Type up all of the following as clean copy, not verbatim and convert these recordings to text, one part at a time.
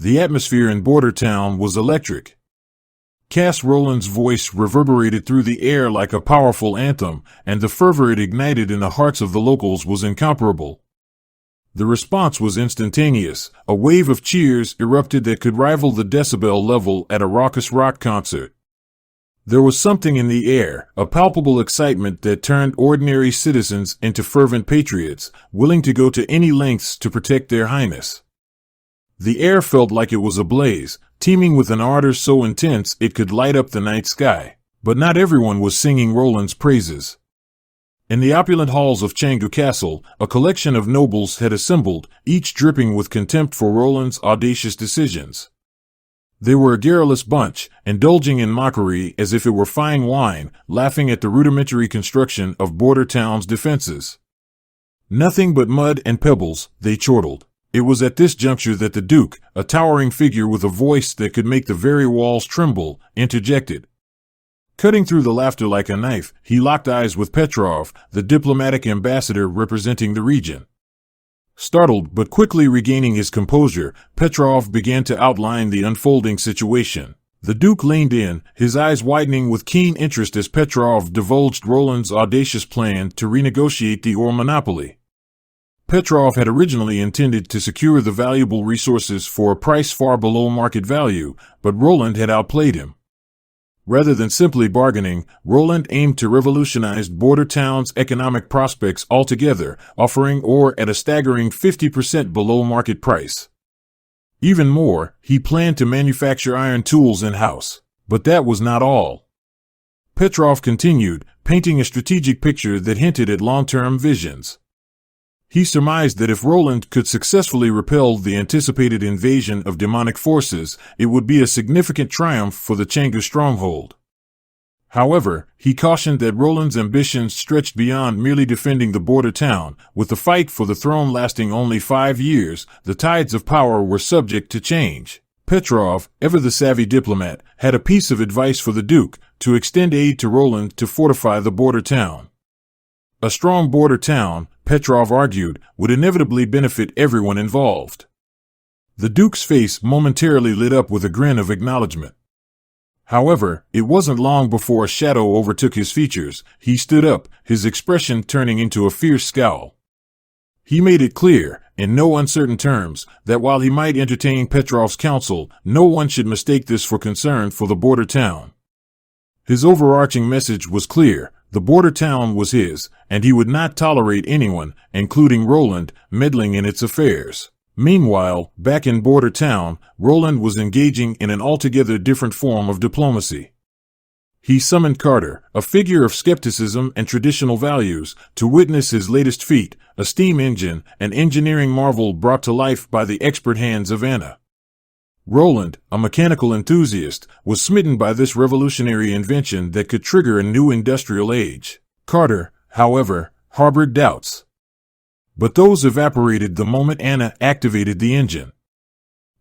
The atmosphere in Border Town was electric. Cass Rowland's voice reverberated through the air like a powerful anthem, and the fervor it ignited in the hearts of the locals was incomparable. The response was instantaneous. A wave of cheers erupted that could rival the decibel level at a raucous rock concert. There was something in the air, a palpable excitement that turned ordinary citizens into fervent patriots, willing to go to any lengths to protect their highness. The air felt like it was ablaze, teeming with an ardor so intense it could light up the night sky. But not everyone was singing Rowland's praises. In the opulent halls of Canggu Castle, a collection of nobles had assembled, each dripping with contempt for Rowland's audacious decisions. They were a garrulous bunch, indulging in mockery as if it were fine wine, laughing at the rudimentary construction of Border Town's defenses. Nothing but mud and pebbles, they chortled. It was at this juncture that the Duke, a towering figure with a voice that could make the very walls tremble, interjected. Cutting through the laughter like a knife, he locked eyes with Petrov, the diplomatic ambassador representing the region. Startled but quickly regaining his composure, Petrov began to outline the unfolding situation. The Duke leaned in, his eyes widening with keen interest as Petrov divulged Rowland's audacious plan to renegotiate the ore monopoly. Petrov had originally intended to secure the valuable resources for a price far below market value, but Rowland had outplayed him. Rather than simply bargaining, Rowland aimed to revolutionize Border Town's economic prospects altogether, offering ore at a staggering 50% below market price. Even more, he planned to manufacture iron tools in-house. But that was not all. Petrov continued, painting a strategic picture that hinted at long-term visions. He surmised that if Rowland could successfully repel the anticipated invasion of demonic forces, it would be a significant triumph for the Canggu stronghold. However, he cautioned that Rowland's ambitions stretched beyond merely defending the border town. With the fight for the throne lasting only 5 years, the tides of power were subject to change. Petrov, ever the savvy diplomat, had a piece of advice for the Duke: to extend aid to Rowland to fortify the border town. A strong border town, Petrov argued, would inevitably benefit everyone involved. The Duke's face momentarily lit up with a grin of acknowledgement. However, it wasn't long before a shadow overtook his features. He stood up, his expression turning into a fierce scowl. He made it clear, in no uncertain terms, that while he might entertain Petrov's counsel, no one should mistake this for concern for the border town. His overarching message was clear: the border town was his, and he would not tolerate anyone, including Rowland, meddling in its affairs. Meanwhile, back in Border Town, Rowland was engaging in an altogether different form of diplomacy. He summoned Carter, a figure of skepticism and traditional values, to witness his latest feat, a steam engine, an engineering marvel brought to life by the expert hands of Anna. Rowland, a mechanical enthusiast, was smitten by this revolutionary invention that could trigger a new industrial age. Carter, however, harbored doubts. But those evaporated the moment Anna activated the engine.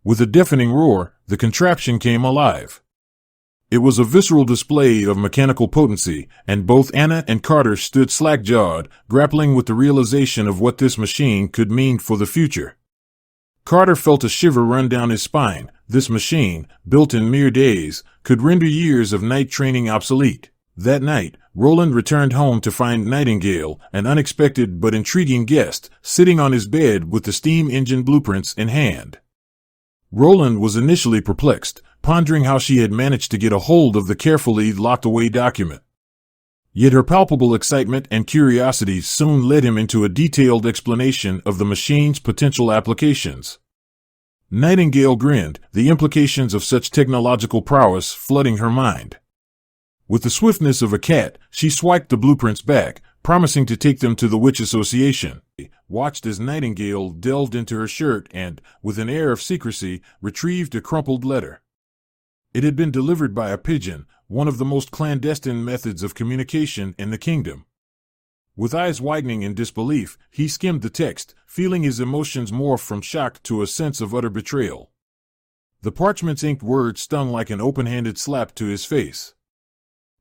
With a deafening roar, the contraption came alive. It was a visceral display of mechanical potency, and both Anna and Carter stood slack-jawed, grappling with the realization of what this machine could mean for the future. Carter felt a shiver run down his spine. This machine, built in mere days, could render years of night training obsolete. That night, Rowland returned home to find Nightingale, an unexpected but intriguing guest, sitting on his bed with the steam engine blueprints in hand. Rowland was initially perplexed, pondering how she had managed to get a hold of the carefully locked-away document. Yet her palpable excitement and curiosity soon led him into a detailed explanation of the machine's potential applications. Nightingale grinned, the implications of such technological prowess flooding her mind. With the swiftness of a cat, she swiped the blueprints back, promising to take them to the Witch Association. Watched as Nightingale delved into her shirt and, with an air of secrecy, retrieved a crumpled letter. It had been delivered by a pigeon, one of the most clandestine methods of communication in the kingdom. With eyes widening in disbelief, he skimmed the text, feeling his emotions morph from shock to a sense of utter betrayal. The parchment's inked words stung like an open-handed slap to his face.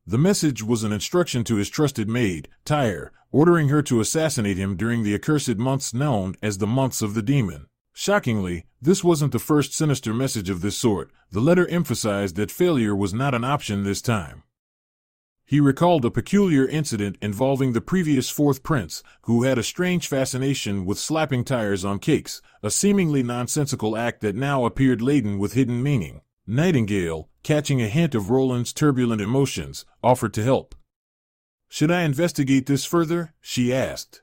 The message was an instruction to his trusted maid, Tyre, ordering her to assassinate him during the accursed months known as the Months of the Demon. Shockingly, This wasn't the first sinister message of this sort. The letter emphasized that failure was not an option this time. He recalled a peculiar incident involving the previous fourth prince, who had a strange fascination with slapping tires on cakes, a seemingly nonsensical act that now appeared laden with hidden meaning. Nightingale, catching a hint of Roland's turbulent emotions, offered to help. "Should I investigate this further?" she asked.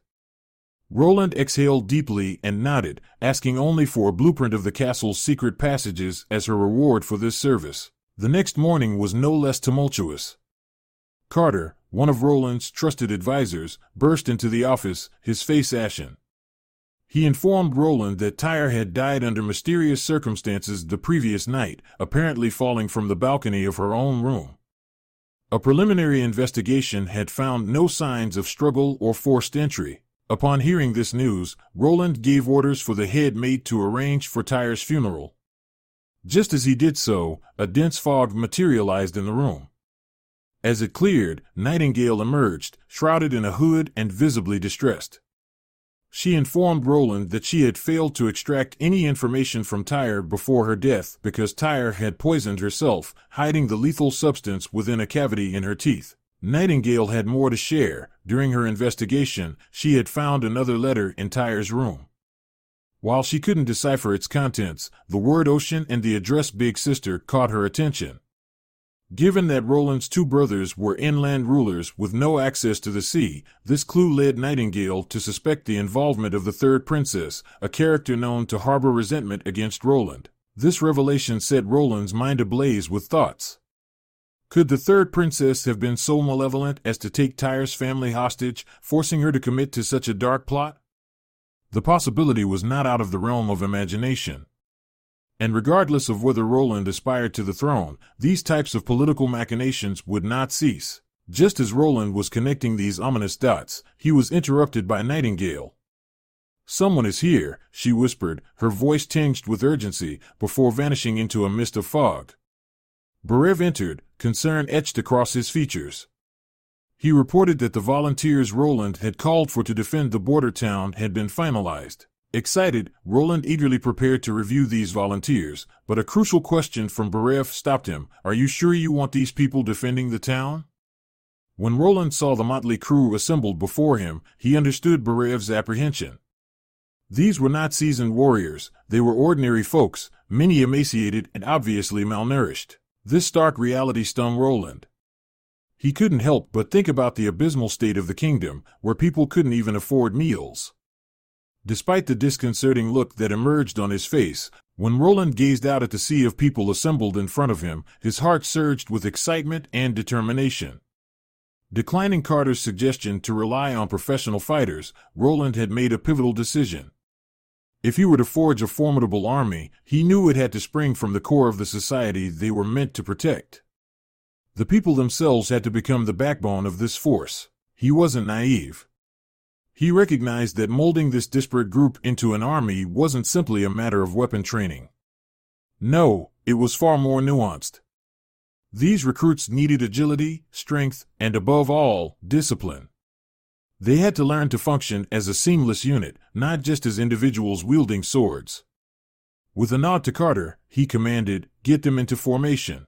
Roland exhaled deeply and nodded, asking only for a blueprint of the castle's secret passages as her reward for this service. The next morning was no less tumultuous. Carter, one of Roland's trusted advisors, burst into the office, his face ashen. He informed Roland that Tyre had died under mysterious circumstances the previous night, apparently falling from the balcony of her own room. A preliminary investigation had found no signs of struggle or forced entry. Upon hearing this news, Roland gave orders for the head maid to arrange for Tyre's funeral. Just as he did so, a dense fog materialized in the room. As it cleared, Nightingale emerged, shrouded in a hood and visibly distressed. She informed Roland that she had failed to extract any information from Tyre before her death because Tyre had poisoned herself, hiding the lethal substance within a cavity in her teeth. Nightingale had more to share. During her investigation, she had found another letter in Tyre's room. While she couldn't decipher its contents, the word ocean and the address Big Sister caught her attention. Given that Roland's two brothers were inland rulers with no access to the sea, this clue led Nightingale to suspect the involvement of the third princess, a character known to harbor resentment against Roland. This revelation set Roland's mind ablaze with thoughts. Could the third princess have been so malevolent as to take Tyre's family hostage, forcing her to commit to such a dark plot? The possibility was not out of the realm of imagination. And regardless of whether Roland aspired to the throne, these types of political machinations would not cease. Just as Roland was connecting these ominous dots, he was interrupted by Nightingale. "Someone is here," she whispered, her voice tinged with urgency, before vanishing into a mist of fog. Barev entered, concern etched across his features. He reported that the volunteers Roland had called for to defend the border town had been finalized. Excited, Roland eagerly prepared to review these volunteers, but a crucial question from Barev stopped him. "Are you sure you want these people defending the town?" When Roland saw the motley crew assembled before him, he understood Barev's apprehension. These were not seasoned warriors, they were ordinary folks, many emaciated and obviously malnourished. This stark reality stung Roland. He couldn't help but think about the abysmal state of the kingdom, where people couldn't even afford meals. Despite the disconcerting look that emerged on his face, when Roland gazed out at the sea of people assembled in front of him, his heart surged with excitement and determination. Declining Carter's suggestion to rely on professional fighters, Roland had made a pivotal decision. If he were to forge a formidable army, he knew it had to spring from the core of the society they were meant to protect. The people themselves had to become the backbone of this force. He wasn't naive. He recognized that molding this disparate group into an army wasn't simply a matter of weapon training. No, it was far more nuanced. These recruits needed agility, strength, and above all, discipline. They had to learn to function as a seamless unit, not just as individuals wielding swords. With a nod to Carter, he commanded, "Get them into formation.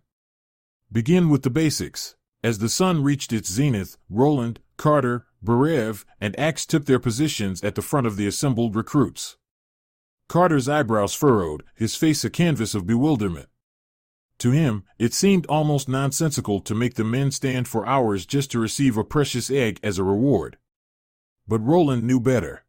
Begin with the basics." As the sun reached its zenith, Roland, Carter, Barev, and Axe took their positions at the front of the assembled recruits. Carter's eyebrows furrowed, his face a canvas of bewilderment. To him, it seemed almost nonsensical to make the men stand for hours just to receive a precious egg as a reward. But Roland knew better.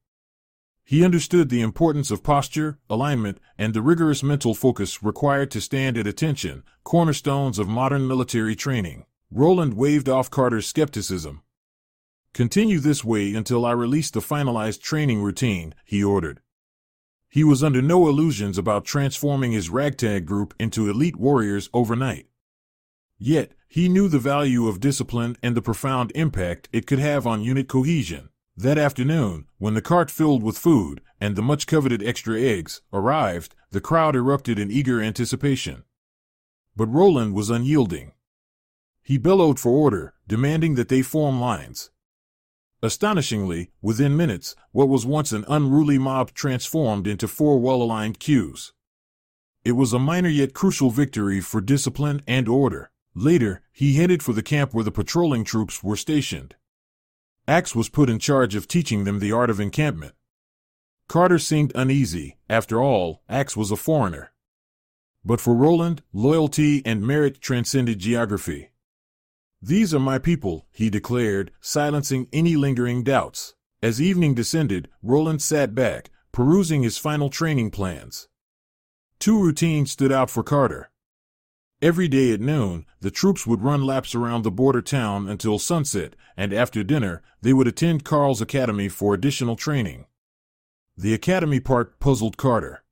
He understood the importance of posture, alignment, and the rigorous mental focus required to stand at attention, cornerstones of modern military training. Roland waved off Carter's skepticism. "Continue this way until I release the finalized training routine," he ordered. He was under no illusions about transforming his ragtag group into elite warriors overnight. Yet, he knew the value of discipline and the profound impact it could have on unit cohesion. That afternoon, when the cart filled with food, and the much-coveted extra eggs, arrived, the crowd erupted in eager anticipation. But Roland was unyielding. He bellowed for order, demanding that they form lines. Astonishingly, within minutes, what was once an unruly mob transformed into 4 well-aligned queues. It was a minor yet crucial victory for discipline and order. Later, he headed for the camp where the patrolling troops were stationed. Axe was put in charge of teaching them the art of encampment. Carter seemed uneasy. After all, Axe was a foreigner. But for Roland, loyalty and merit transcended geography. "These are my people," he declared, silencing any lingering doubts. As evening descended, Roland sat back, perusing his final training plans. Two routines stood out for Carter. Every day at noon, the troops would run laps around the border town until sunset, and after dinner, they would attend Carl's academy for additional training. The academy part puzzled Carter.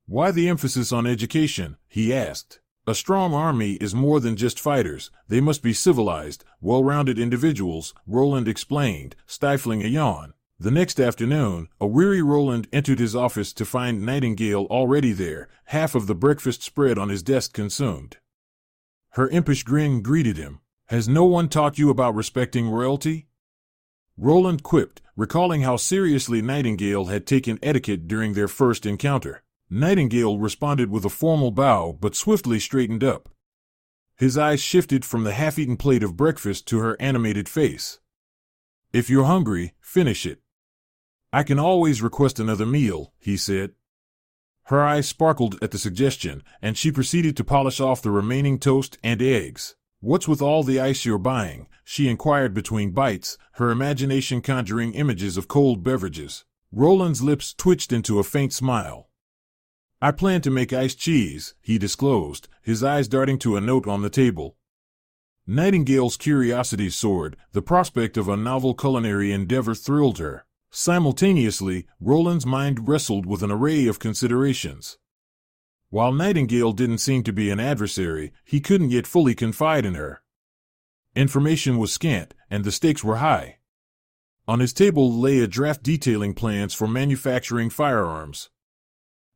"Why the emphasis on education?" he asked. "A strong army is more than just fighters. They must be civilized, well-rounded individuals," Roland explained, stifling a yawn. The next afternoon, a weary Roland entered his office to find Nightingale already there, half of the breakfast spread on his desk consumed. Her impish grin greeted him. "Has no one taught you about respecting royalty?" Roland quipped, recalling how seriously Nightingale had taken etiquette during their first encounter. Nightingale responded with a formal bow but swiftly straightened up. His eyes shifted from the half-eaten plate of breakfast to her animated face. "If you're hungry, finish it." "I can always request another meal," he said. Her eyes sparkled at the suggestion, and she proceeded to polish off the remaining toast and eggs. "What's with all the ice you're buying?" she inquired between bites, her imagination conjuring images of cold beverages. Roland's lips twitched into a faint smile. "I plan to make iced cheese," he disclosed, his eyes darting to a note on the table. Nightingale's curiosity soared. The prospect of a novel culinary endeavor thrilled her. Simultaneously, Roland's mind wrestled with an array of considerations. While Nightingale didn't seem to be an adversary, he couldn't yet fully confide in her. Information was scant, and the stakes were high. On his table lay a draft detailing plans for manufacturing firearms.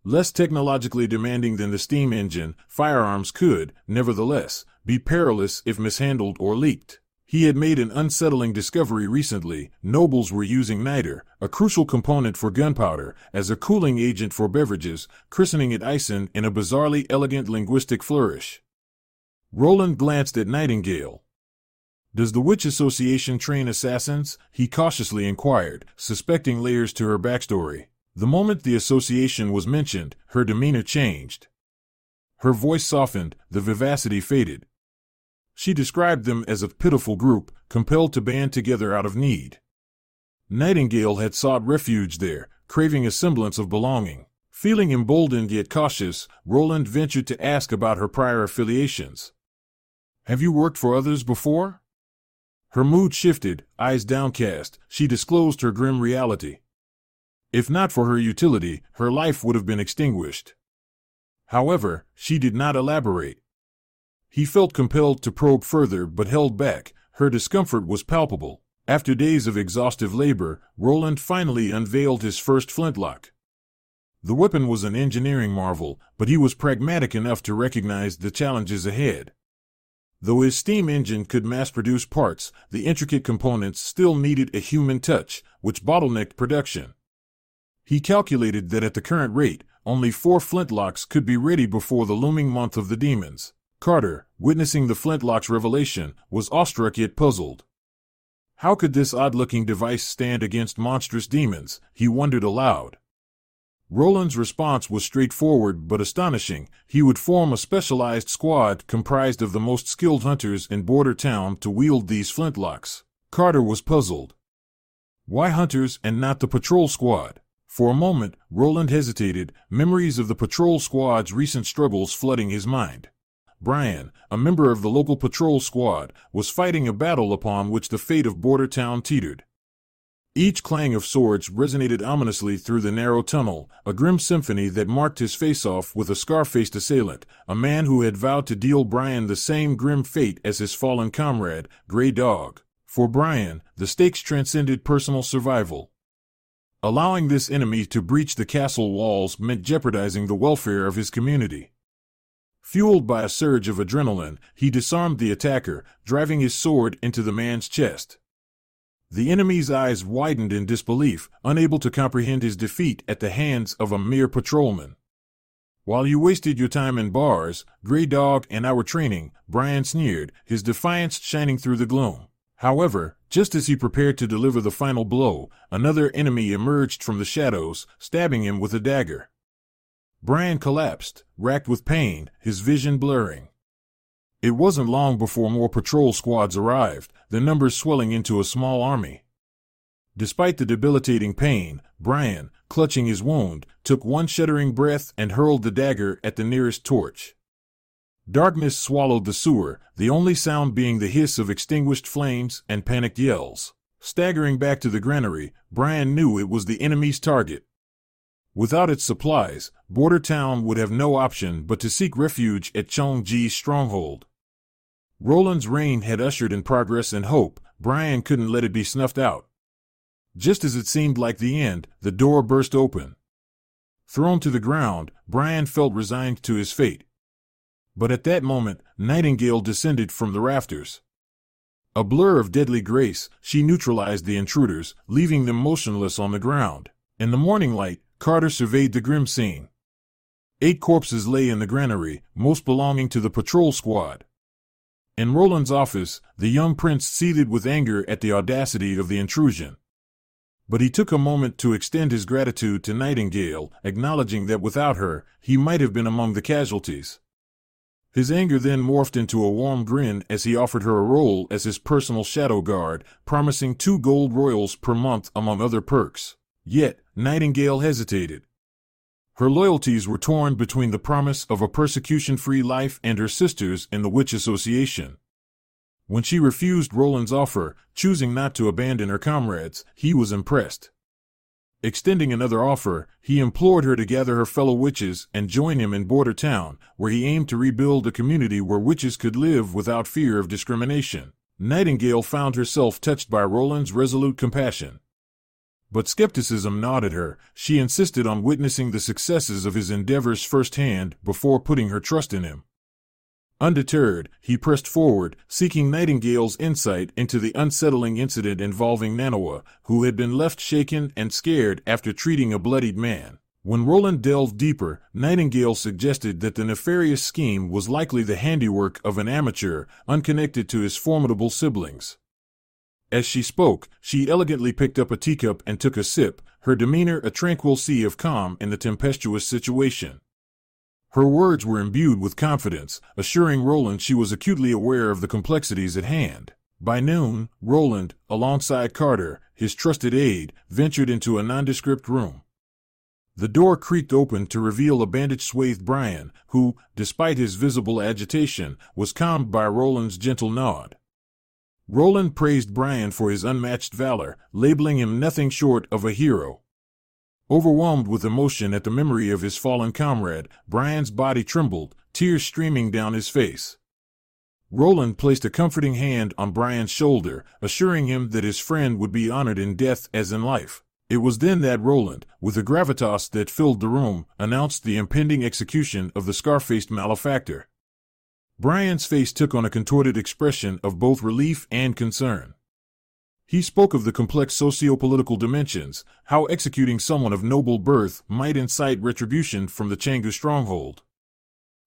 Less technologically demanding than the steam engine, firearms could, nevertheless, be perilous if mishandled or leaked. He had made an unsettling discovery recently. Nobles were using niter, a crucial component for gunpowder, as a cooling agent for beverages, christening it Ison in a bizarrely elegant linguistic flourish. Roland glanced at Nightingale. "Does the Witch Association train assassins?" he cautiously inquired, suspecting layers to her backstory. The moment the association was mentioned, her demeanor changed. Her voice softened, the vivacity faded. She described them as a pitiful group, compelled to band together out of need. Nightingale had sought refuge there, craving a semblance of belonging. Feeling emboldened yet cautious, Roland ventured to ask about her prior affiliations. "Have you worked for others before?" Her mood shifted, eyes downcast. She disclosed her grim reality. If not for her utility, her life would have been extinguished. However, she did not elaborate. He felt compelled to probe further but held back. Her discomfort was palpable. After days of exhaustive labor, Roland finally unveiled his first flintlock. The weapon was an engineering marvel, but he was pragmatic enough to recognize the challenges ahead. Though his steam engine could mass-produce parts, the intricate components still needed a human touch, which bottlenecked production. He calculated that at the current rate, only 4 flintlocks could be ready before the looming month of the demons. Carter, witnessing the flintlock's revelation, was awestruck yet puzzled. How could this odd-looking device stand against monstrous demons? He wondered aloud. Roland's response was straightforward but astonishing. He would form a specialized squad comprised of the most skilled hunters in Border Town to wield these flintlocks. Carter was puzzled. Why hunters and not the patrol squad? For a moment, Roland hesitated, memories of the patrol squad's recent struggles flooding his mind. Brian, a member of the local patrol squad, was fighting a battle upon which the fate of Border Town teetered. Each clang of swords resonated ominously through the narrow tunnel, a grim symphony that marked his face-off with a scar-faced assailant, a man who had vowed to deal Brian the same grim fate as his fallen comrade, Grey Dog. For Brian, the stakes transcended personal survival. Allowing this enemy to breach the castle walls meant jeopardizing the welfare of his community. Fueled by a surge of adrenaline, he disarmed the attacker, driving his sword into the man's chest. The enemy's eyes widened in disbelief, unable to comprehend his defeat at the hands of a mere patrolman. While you wasted your time in bars, Grey Dog, and our training, Brian sneered, his defiance shining through the gloom. However, just as he prepared to deliver the final blow, another enemy emerged from the shadows, stabbing him with a dagger. Brian collapsed, racked with pain, his vision blurring. It wasn't long before more patrol squads arrived, their numbers swelling into a small army. Despite the debilitating pain, Brian, clutching his wound, took one shuddering breath and hurled the dagger at the nearest torch. Darkness swallowed the sewer, the only sound being the hiss of extinguished flames and panicked yells. Staggering back to the granary, Brian knew it was the enemy's target. Without its supplies, Border Town would have no option but to seek refuge at Chong-ji's stronghold. Roland's reign had ushered in progress and hope. Brian couldn't let it be snuffed out. Just as it seemed like the end, the door burst open. Thrown to the ground, Brian felt resigned to his fate. But at that moment, Nightingale descended from the rafters. A blur of deadly grace, she neutralized the intruders, leaving them motionless on the ground. In the morning light, Carter surveyed the grim scene. 8 corpses lay in the granary, most belonging to the patrol squad. In Roland's office, the young prince seethed with anger at the audacity of the intrusion. But he took a moment to extend his gratitude to Nightingale, acknowledging that without her, he might have been among the casualties. His anger then morphed into a warm grin as he offered her a role as his personal shadow guard, promising 2 gold royals per month among other perks. Yet, Nightingale hesitated. Her loyalties were torn between the promise of a persecution-free life and her sisters in the Witch Association. When she refused Roland's offer, choosing not to abandon her comrades, he was impressed. Extending another offer, he implored her to gather her fellow witches and join him in Border Town, where he aimed to rebuild a community where witches could live without fear of discrimination. Nightingale found herself touched by Roland's resolute compassion. But skepticism gnawed at her. She insisted on witnessing the successes of his endeavors firsthand before putting her trust in him. Undeterred, he pressed forward, seeking Nightingale's insight into the unsettling incident involving MANHUA, who had been left shaken and scared after treating a bloodied man. When Roland delved deeper, Nightingale suggested that the nefarious scheme was likely the handiwork of an amateur, unconnected to his formidable siblings. As she spoke, she elegantly picked up a teacup and took a sip, her demeanor a tranquil sea of calm in the tempestuous situation. Her words were imbued with confidence, assuring Roland she was acutely aware of the complexities at hand. By noon, Roland, alongside Carter, his trusted aide, ventured into a nondescript room. The door creaked open to reveal a bandage-swathed Brian, who, despite his visible agitation, was calmed by Roland's gentle nod. Roland praised Brian for his unmatched valor, labeling him nothing short of a hero. Overwhelmed with emotion at the memory of his fallen comrade, Brian's body trembled, tears streaming down his face. Roland placed a comforting hand on Brian's shoulder, assuring him that his friend would be honored in death as in life. It was then that Roland, with a gravitas that filled the room, announced the impending execution of the scar-faced malefactor. Brian's face took on a contorted expression of both relief and concern. He spoke of the complex socio-political dimensions, how executing someone of noble birth might incite retribution from the Changu stronghold.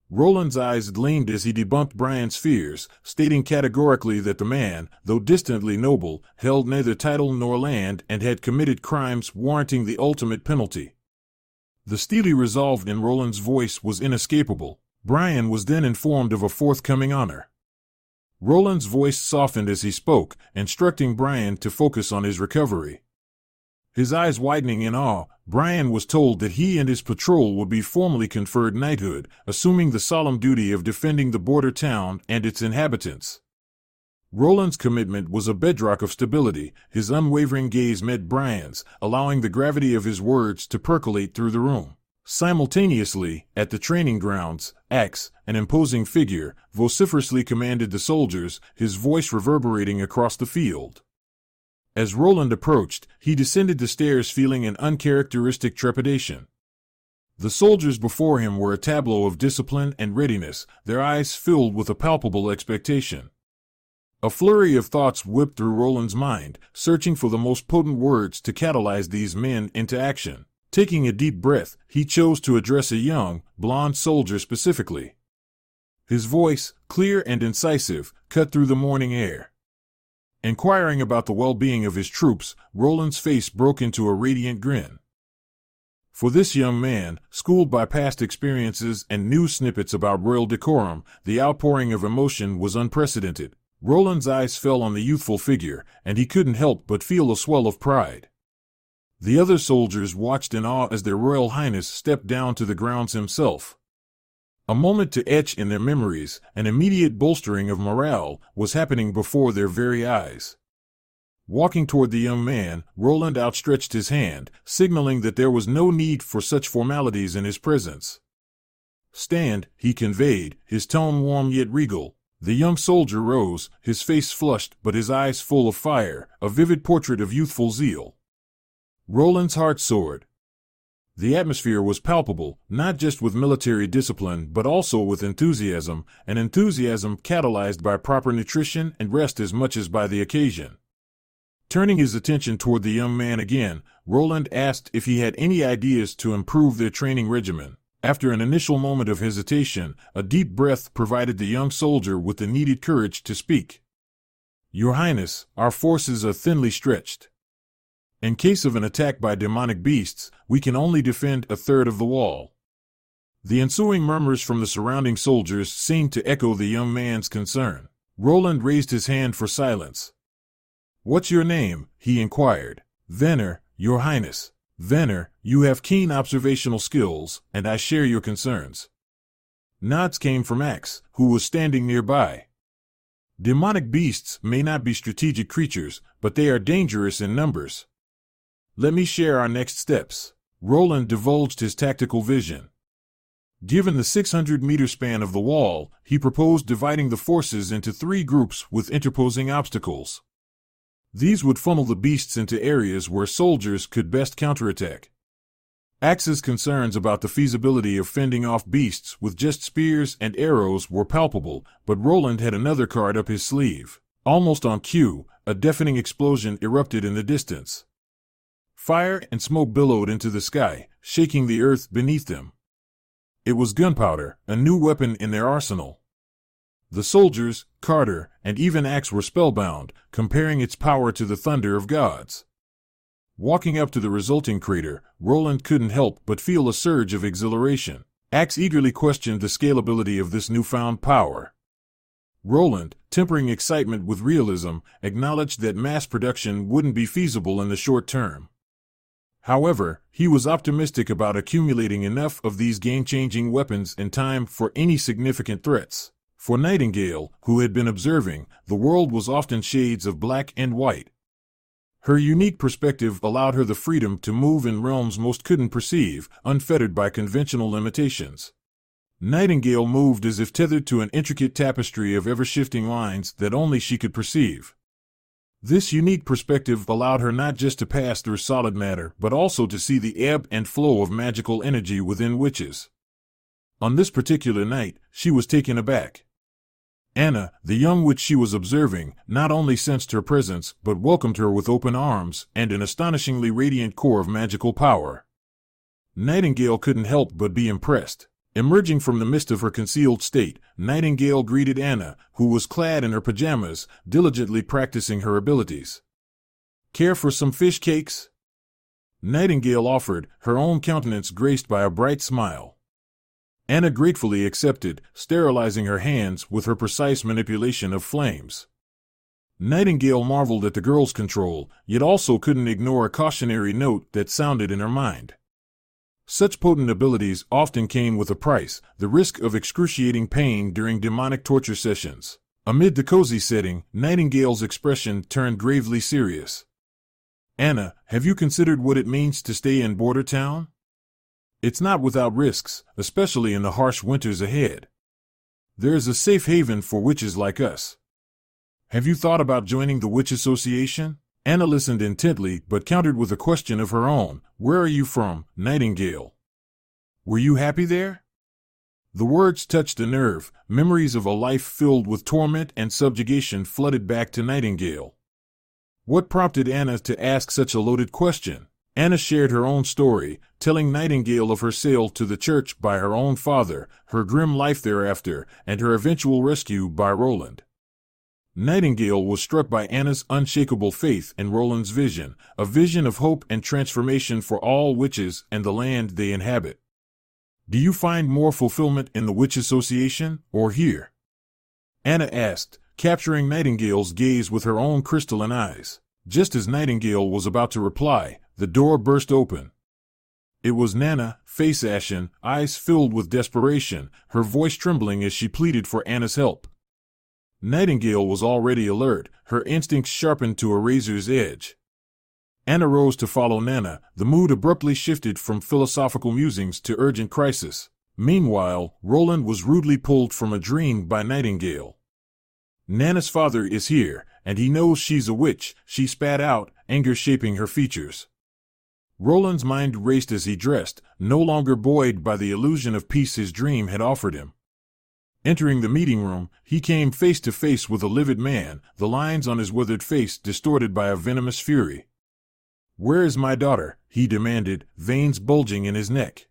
Roland's eyes gleamed as he debunked Brian's fears, stating categorically that the man, though distantly noble, held neither title nor land and had committed crimes warranting the ultimate penalty. The steely resolve in Roland's voice was inescapable. Brian was then informed of a forthcoming honor. Roland's voice softened as he spoke, instructing Brian to focus on his recovery. His eyes widening in awe, Brian was told that he and his patrol would be formally conferred knighthood, assuming the solemn duty of defending the border town and its inhabitants. Roland's commitment was a bedrock of stability. His unwavering gaze met Brian's, allowing the gravity of his words to percolate through the room. Simultaneously, at the training grounds, Axe, an imposing figure, vociferously commanded the soldiers, his voice reverberating across the field. As Roland approached, he descended the stairs feeling an uncharacteristic trepidation. The soldiers before him were a tableau of discipline and readiness, their eyes filled with a palpable expectation. A flurry of thoughts whipped through Roland's mind, searching for the most potent words to catalyze these men into action. Taking a deep breath, he chose to address a young, blond soldier specifically. His voice, clear and incisive, cut through the morning air. Inquiring about the well-being of his troops, Roland's face broke into a radiant grin. For this young man, schooled by past experiences and news snippets about royal decorum, the outpouring of emotion was unprecedented. Roland's eyes fell on the youthful figure, and he couldn't help but feel a swell of pride. The other soldiers watched in awe as their Royal Highness stepped down to the grounds himself. A moment to etch in their memories, an immediate bolstering of morale, was happening before their very eyes. Walking toward the young man, Roland outstretched his hand, signaling that there was no need for such formalities in his presence. "Stand," he conveyed, his tone warm yet regal. The young soldier rose, his face flushed but his eyes full of fire, a vivid portrait of youthful zeal. Roland's heart soared. The atmosphere was palpable, not just with military discipline but also with enthusiasm, an enthusiasm catalyzed by proper nutrition and rest as much as by the occasion. Turning his attention toward the young man again, Roland asked if he had any ideas to improve their training regimen. After an initial moment of hesitation, a deep breath provided the young soldier with the needed courage to speak. "Your Highness, our forces are thinly stretched. In case of an attack by demonic beasts, we can only defend a third of the wall." The ensuing murmurs from the surrounding soldiers seemed to echo the young man's concern. Roland raised his hand for silence. "What's your name?" he inquired. "Venner, Your Highness." "Venner, you have keen observational skills, and I share your concerns." Nods came from Axe, who was standing nearby. "Demonic beasts may not be strategic creatures, but they are dangerous in numbers. Let me share our next steps." Roland divulged his tactical vision. Given the 600-meter span of the wall, he proposed dividing the forces into 3 groups with interposing obstacles. These would funnel the beasts into areas where soldiers could best counterattack. Axe's concerns about the feasibility of fending off beasts with just spears and arrows were palpable, but Roland had another card up his sleeve. Almost on cue, a deafening explosion erupted in the distance. Fire and smoke billowed into the sky, shaking the earth beneath them. It was gunpowder, a new weapon in their arsenal. The soldiers, Carter, and even Axe were spellbound, comparing its power to the thunder of gods. Walking up to the resulting crater, Roland couldn't help but feel a surge of exhilaration. Axe eagerly questioned the scalability of this newfound power. Roland, tempering excitement with realism, acknowledged that mass production wouldn't be feasible in the short term. However, he was optimistic about accumulating enough of these game-changing weapons in time for any significant threats. For Nightingale, who had been observing, the world was often shades of black and white. Her unique perspective allowed her the freedom to move in realms most couldn't perceive, unfettered by conventional limitations. Nightingale moved as if tethered to an intricate tapestry of ever-shifting lines that only she could perceive. This unique perspective allowed her not just to pass through solid matter, but also to see the ebb and flow of magical energy within witches. On this particular night, she was taken aback. Anna, the young witch she was observing, not only sensed her presence, but welcomed her with open arms and an astonishingly radiant core of magical power. Nightingale couldn't help but be impressed. Emerging from the mist of her concealed state, Nightingale greeted Anna, who was clad in her pajamas, diligently practicing her abilities. "Care for some fish cakes?" Nightingale offered, her own countenance graced by a bright smile. Anna gratefully accepted, sterilizing her hands with her precise manipulation of flames. Nightingale marveled at the girl's control, yet also couldn't ignore a cautionary note that sounded in her mind. Such potent abilities often came with a price, the risk of excruciating pain during demonic torture sessions. Amid the cozy setting, Nightingale's expression turned gravely serious. "Anna, have you considered what it means to stay in Border Town? It's not without risks, especially in the harsh winters ahead. There is a safe haven for witches like us. Have you thought about joining the Witch Association?" Anna listened intently, but countered with a question of her own. "Where are you from, Nightingale? Were you happy there?" The words touched a nerve. Memories of a life filled with torment and subjugation flooded back to Nightingale. What prompted Anna to ask such a loaded question? Anna shared her own story, telling Nightingale of her sale to the church by her own father, her grim life thereafter, and her eventual rescue by Roland. Nightingale was struck by Anna's unshakable faith in Roland's vision, a vision of hope and transformation for all witches and the land they inhabit. Do you find more fulfillment in the Witch Association, or here? Anna asked, capturing Nightingale's gaze with her own crystalline eyes. Just as Nightingale was about to reply, the door burst open. It was Nana, face ashen, eyes filled with desperation, her voice trembling as she pleaded for Anna's help. Nightingale was already alert, her instincts sharpened to a razor's edge. Anna rose to follow Nana, the mood abruptly shifted from philosophical musings to urgent crisis. Meanwhile, Roland was rudely pulled from a dream by Nightingale. Nana's father is here, and he knows she's a witch, she spat out, anger shaping her features. Roland's mind raced as he dressed, no longer buoyed by the illusion of peace his dream had offered him. Entering the meeting room, he came face to face with a livid man, the lines on his withered face distorted by a venomous fury. "Where is my daughter?" he demanded, veins bulging in his neck.